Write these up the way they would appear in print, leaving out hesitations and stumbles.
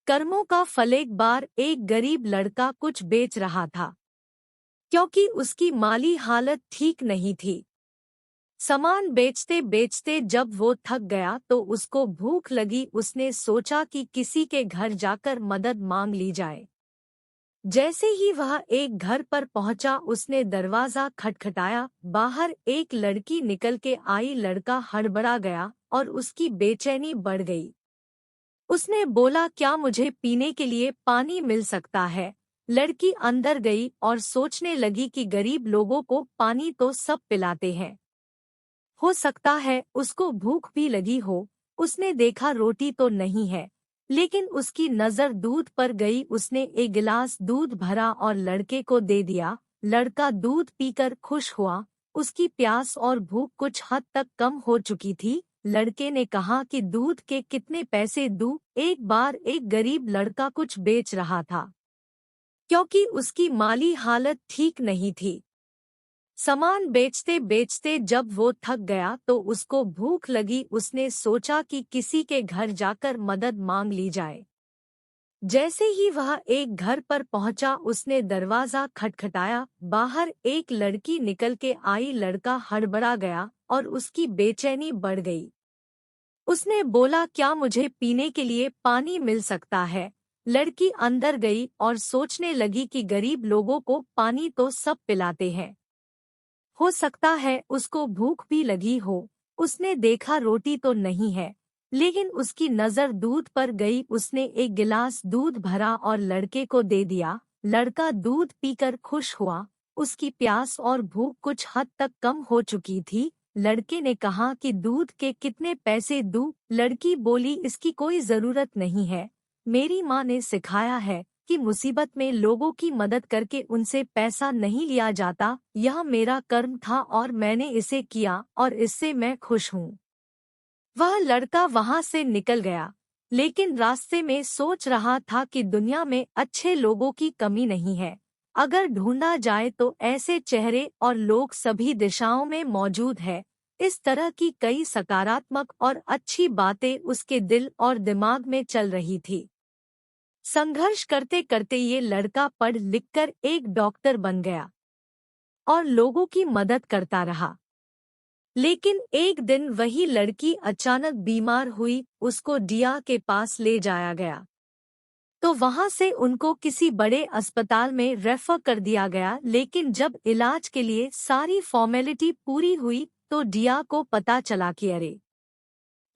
कर्मों का फल। एक बार एक गरीब लड़का कुछ बेच रहा था क्योंकि उसकी माली हालत ठीक नहीं थी। सामान बेचते बेचते जब वो थक गया तो उसको भूख लगी। उसने सोचा कि किसी के घर जाकर मदद मांग ली जाए। जैसे ही वह एक घर पर पहुंचा उसने दरवाजा खटखटाया। बाहर एक लड़की निकल के आई। लड़का हड़बड़ा गया और उसकी बेचैनी बढ़ गई। उसने बोला, क्या मुझे पीने के लिए पानी मिल सकता है? लड़की अंदर गई और सोचने लगी कि गरीब लोगों को पानी तो सब पिलाते हैं, हो सकता है उसको भूख भी लगी हो। उसने देखा रोटी तो नहीं है, लेकिन उसकी नजर दूध पर गई। उसने एक गिलास दूध भरा और लड़के को दे दिया। लड़का दूध पीकर खुश हुआ। उसकी प्यास और भूख कुछ हद तक कम हो चुकी थी। लड़के ने कहा कि दूध के कितने पैसे दूं? एक बार एक गरीब लड़का कुछ बेच रहा था क्योंकि उसकी माली हालत ठीक नहीं थी। सामान बेचते बेचते जब वो थक गया तो उसको भूख लगी। उसने सोचा कि किसी के घर जाकर मदद मांग ली जाए। जैसे ही वह एक घर पर पहुंचा उसने दरवाजा खटखटाया। बाहर एक लड़की निकल के आई। लड़का हड़बड़ा गया और उसकी बेचैनी बढ़ गई। उसने बोला, क्या मुझे पीने के लिए पानी मिल सकता है? लड़की अंदर गई और सोचने लगी कि गरीब लोगों को पानी तो सब पिलाते हैं, हो सकता है उसको भूख भी लगी हो। उसने देखा रोटी तो नहीं है, लेकिन उसकी नजर दूध पर गई। उसने एक गिलास दूध भरा और लड़के को दे दिया। लड़का दूध पीकर खुश हुआ। उसकी प्यास और भूख कुछ हद तक कम हो चुकी थी। लड़के ने कहा कि दूध के कितने पैसे दूं? लड़की बोली, इसकी कोई जरूरत नहीं है। मेरी माँ ने सिखाया है कि मुसीबत में लोगों की मदद करके उनसे पैसा नहीं लिया जाता। यह मेरा कर्म था और मैंने इसे किया और इससे मैं खुश हूँ। वह लड़का वहां से निकल गया, लेकिन रास्ते में सोच रहा था कि दुनिया में अच्छे लोगों की कमी नहीं है। अगर ढूंढा जाए तो ऐसे चेहरे और लोग सभी दिशाओं में मौजूद है। इस तरह की कई सकारात्मक और अच्छी बातें उसके दिल और दिमाग में चल रही थी। संघर्ष करते करते ये लड़का पढ़ लिखकर एक डॉक्टर बन गया और लोगों की मदद करता रहा। लेकिन एक दिन वही लड़की अचानक बीमार हुई। उसको डिया के पास ले जाया गया तो वहां से उनको किसी बड़े अस्पताल में रेफर कर दिया गया। लेकिन जब इलाज के लिए सारी फॉर्मेलिटी पूरी हुई तो डिया को पता चला कि अरे,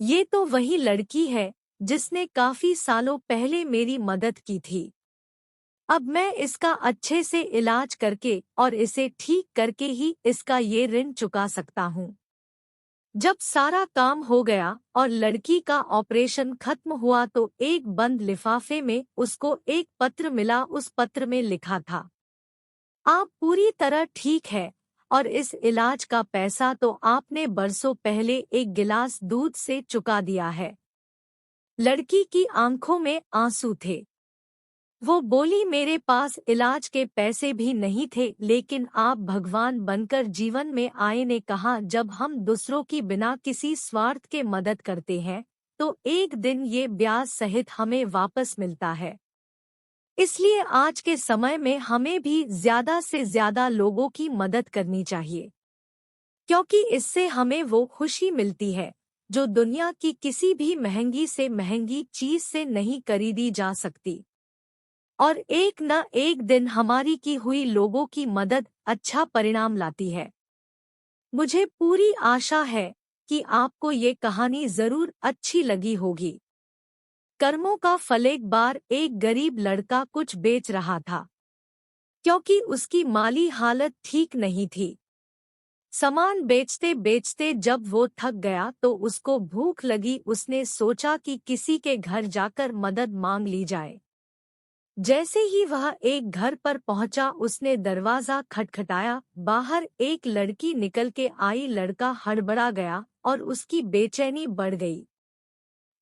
ये तो वही लड़की है जिसने काफी सालों पहले मेरी मदद की थी। अब मैं इसका अच्छे से इलाज करके और इसे ठीक करके ही इसका ये ऋण चुका सकता हूँ। जब सारा काम हो गया और लड़की का ऑपरेशन खत्म हुआ तो एक बंद लिफाफे में उसको एक पत्र मिला। उस पत्र में लिखा था, आप पूरी तरह ठीक है और इस इलाज का पैसा तो आपने बरसों पहले एक गिलास दूध से चुका दिया है। लड़की की आंखों में आंसू थे। वो बोली, मेरे पास इलाज के पैसे भी नहीं थे, लेकिन आप भगवान बनकर जीवन में आए। ने कहा, जब हम दूसरों की बिना किसी स्वार्थ के मदद करते हैं तो एक दिन ये ब्याज सहित हमें वापस मिलता है। इसलिए आज के समय में हमें भी ज्यादा से ज्यादा लोगों की मदद करनी चाहिए, क्योंकि इससे हमें वो खुशी मिलती है जो दुनिया की किसी भी महंगी से महंगी चीज से नहीं खरीदी जा सकती। और एक न एक दिन हमारी की हुई लोगों की मदद अच्छा परिणाम लाती है। मुझे पूरी आशा है कि आपको ये कहानी जरूर अच्छी लगी होगी। कर्मों का फल। एक बार एक गरीब लड़का कुछ बेच रहा था क्योंकि उसकी माली हालत ठीक नहीं थी। सामान बेचते बेचते जब वो थक गया तो उसको भूख लगी। उसने सोचा कि किसी के घर जाकर मदद मांग ली जाए। जैसे ही वह एक घर पर पहुंचा उसने दरवाजा खटखटाया। बाहर एक लड़की निकल के आई। लड़का हड़बड़ा गया और उसकी बेचैनी बढ़ गई।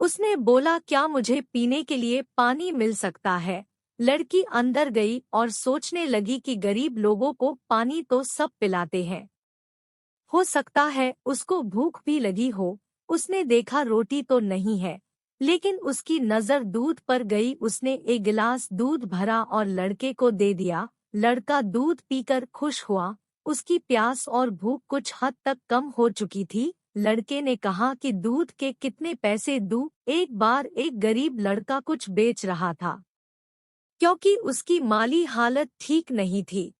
उसने बोला, क्या मुझे पीने के लिए पानी मिल सकता है? लड़की अंदर गई और सोचने लगी कि गरीब लोगों को पानी तो सब पिलाते हैं, हो सकता है उसको भूख भी लगी हो। उसने देखा रोटी तो नहीं है, लेकिन उसकी नज़र दूध पर गई। उसने एक गिलास दूध भरा और लड़के को दे दिया। लड़का दूध पीकर खुश हुआ। उसकी प्यास और भूख कुछ हद तक कम हो चुकी थी। लड़के ने कहा कि दूध के कितने पैसे दूं? एक बार एक गरीब लड़का कुछ बेच रहा था, क्योंकि उसकी माली हालत ठीक नहीं थी।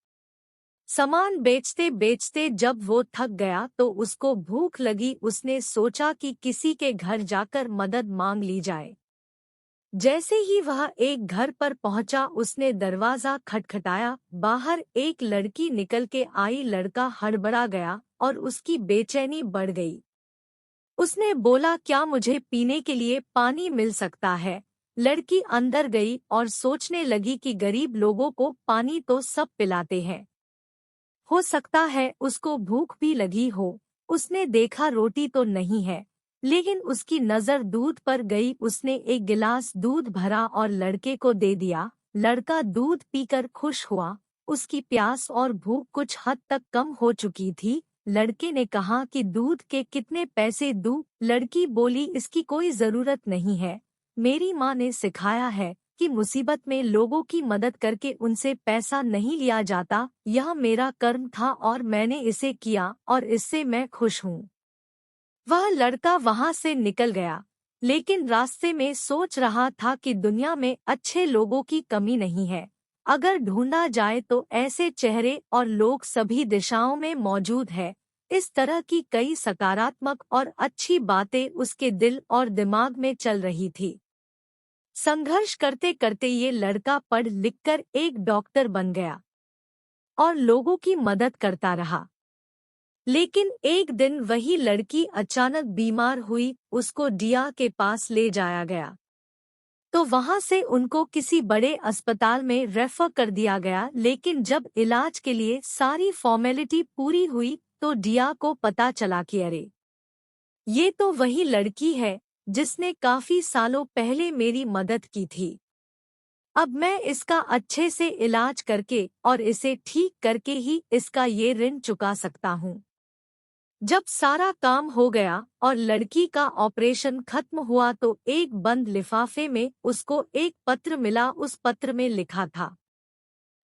सामान बेचते बेचते जब वो थक गया तो उसको भूख लगी। उसने सोचा कि किसी के घर जाकर मदद मांग ली जाए। जैसे ही वह एक घर पर पहुंचा, उसने दरवाजा खटखटाया। बाहर एक लड़की निकल के आई। लड़का हड़बड़ा गया और उसकी बेचैनी बढ़ गई। उसने बोला, क्या मुझे पीने के लिए पानी मिल सकता है? लड़की अंदर गई और सोचने लगी कि गरीब लोगों को पानी तो सब पिलाते हैं, हो सकता है उसको भूख भी लगी हो। उसने देखा रोटी तो नहीं है, लेकिन उसकी नज़र दूध पर गई। उसने एक गिलास दूध भरा और लड़के को दे दिया। लड़का दूध पीकर खुश हुआ। उसकी प्यास और भूख कुछ हद तक कम हो चुकी थी। लड़के ने कहा कि दूध के कितने पैसे दूं? लड़की बोली, इसकी कोई जरूरत नहीं है। मेरी माँ ने सिखाया है कि मुसीबत में लोगों की मदद करके उनसे पैसा नहीं लिया जाता। यह मेरा कर्म था और मैंने इसे किया और इससे मैं खुश हूँ। वह लड़का वहां से निकल गया, लेकिन रास्ते में सोच रहा था कि दुनिया में अच्छे लोगों की कमी नहीं है। अगर ढूंढा जाए तो ऐसे चेहरे और लोग सभी दिशाओं में मौजूद है। इस तरह की कई सकारात्मक और अच्छी बातें उसके दिल और दिमाग में चल रही थी। संघर्ष करते करते ये लड़का पढ़ लिखकर एक डॉक्टर बन गया और लोगों की मदद करता रहा। लेकिन एक दिन वही लड़की अचानक बीमार हुई। उसको डिया के पास ले जाया गया तो वहां से उनको किसी बड़े अस्पताल में रेफर कर दिया गया। लेकिन जब इलाज के लिए सारी फॉर्मेलिटी पूरी हुई तो डिया को पता चला कि अरे, ये तो वही लड़की है जिसने काफी सालों पहले मेरी मदद की थी। अब मैं इसका अच्छे से इलाज करके और इसे ठीक करके ही इसका ये ऋण चुका सकता हूँ। जब सारा काम हो गया और लड़की का ऑपरेशन खत्म हुआ तो एक बंद लिफाफे में उसको एक पत्र मिला। उस पत्र में लिखा था,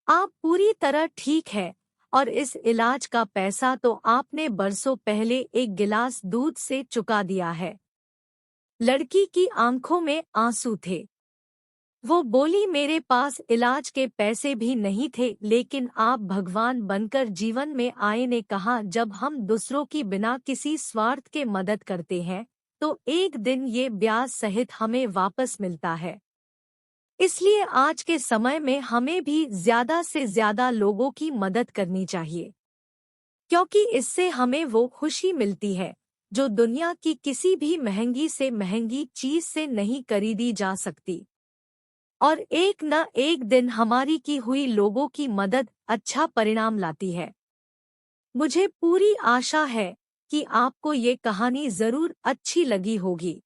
आप पूरी तरह ठीक है और इस इलाज का पैसा तो आपने बरसों पहले एक गिलास दूध से चुका दिया है। लड़की की आंखों में आंसू थे। वो बोली, मेरे पास इलाज के पैसे भी नहीं थे, लेकिन आप भगवान बनकर जीवन में आए। ने कहा, जब हम दूसरों की बिना किसी स्वार्थ के मदद करते हैं तो एक दिन ये ब्याज सहित हमें वापस मिलता है। इसलिए आज के समय में हमें भी ज्यादा से ज्यादा लोगों की मदद करनी चाहिए, क्योंकि इससे हमें वो खुशी मिलती है जो दुनिया की किसी भी महंगी से महंगी चीज से नहीं खरीदी जा सकती। और एक न एक दिन हमारी की हुई लोगों की मदद अच्छा परिणाम लाती है। मुझे पूरी आशा है कि आपको ये कहानी जरूर अच्छी लगी होगी।